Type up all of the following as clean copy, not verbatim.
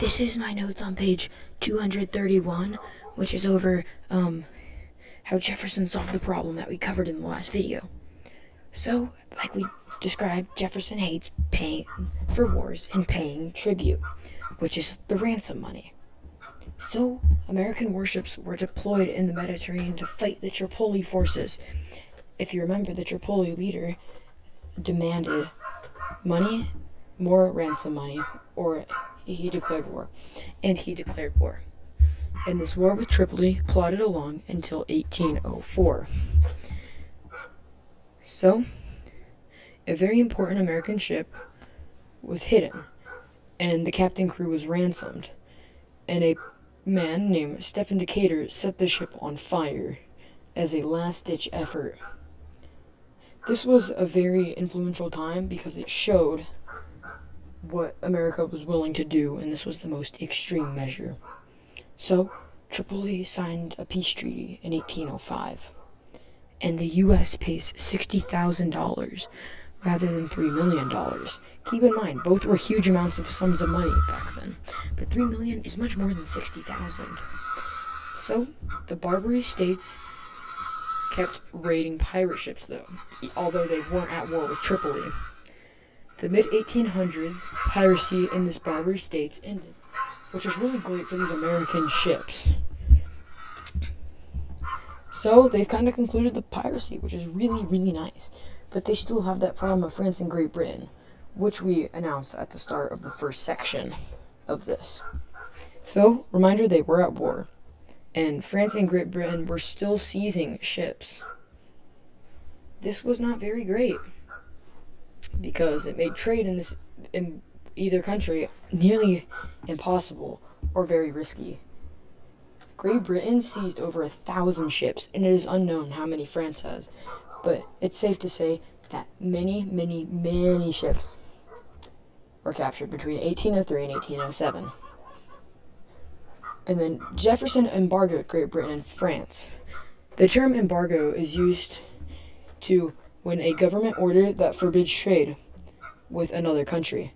this is my notes on page 231, which is over how Jefferson solved the problem that we covered in the last video. So, like we described, Jefferson hates paying for wars and paying tribute, which is the ransom money. So, American warships were deployed in the Mediterranean to fight the Tripoli forces. If you remember, the Tripoli leader demanded money, more ransom money, or he declared war. And he declared war. And this war with Tripoli plodded along until 1804. So, a very important American ship was hidden, and the captain crew was ransomed, and a man named Stephen Decatur set the ship on fire as a last-ditch effort. This was a very influential time because it showed what America was willing to do, and this was the most extreme measure. So, Tripoli signed a peace treaty in 1805, and the U.S. pays $60,000 rather than $3 million. Keep in mind, both were huge amounts of sums of money back then, but $3 million is much more than $60,000. So, the Barbary States kept raiding pirate ships, though, although they weren't at war with Tripoli. The mid-1800s, piracy in this Barbary States ended, which was really great for these American ships. So, they've kind of concluded the piracy, which is really, really nice. But they still have that problem of France and Great Britain, which we announced at the start of the first section of this. So, reminder, they were at war, and France and Great Britain were still seizing ships. This was not very great, because it made trade in either country nearly impossible or very risky. Great Britain seized over 1,000 ships, and it is unknown how many France has, but it's safe to say that many, many, many ships were captured between 1803 and 1807. And then Jefferson embargoed Great Britain and France. The term embargo is used to when a government order that forbids trade with another country.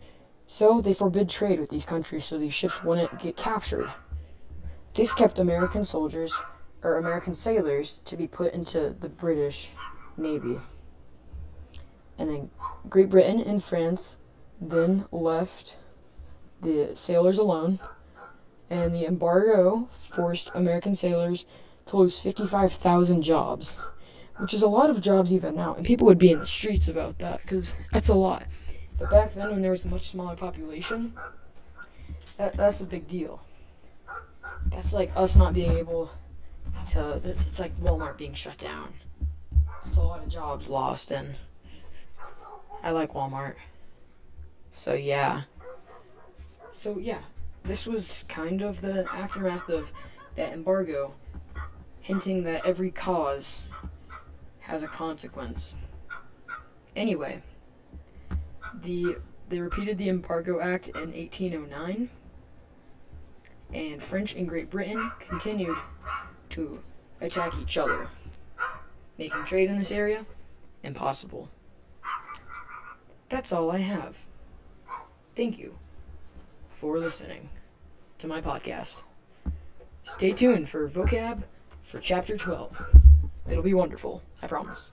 So they forbid trade with these countries so these ships wouldn't get captured. This kept American soldiers, or American sailors, to be put into the British Navy. And then Great Britain and France then left the sailors alone, and the embargo forced American sailors to lose 55,000 jobs, which is a lot of jobs even now, and people would be in the streets about that, because that's a lot. But back then, when there was a much smaller population, that's a big deal. That's like us not being able to, it's like Walmart being shut down. That's a lot of jobs lost, and I like Walmart. So yeah, this was kind of the aftermath of that embargo, hinting that every cause has a consequence. Anyway, they repeated the Embargo Act in 1809, and French and Great Britain continued to attack each other, making trade in this area impossible. That's all I have. Thank you for listening to my podcast. Stay tuned for vocab for chapter 12. It'll be wonderful, I promise.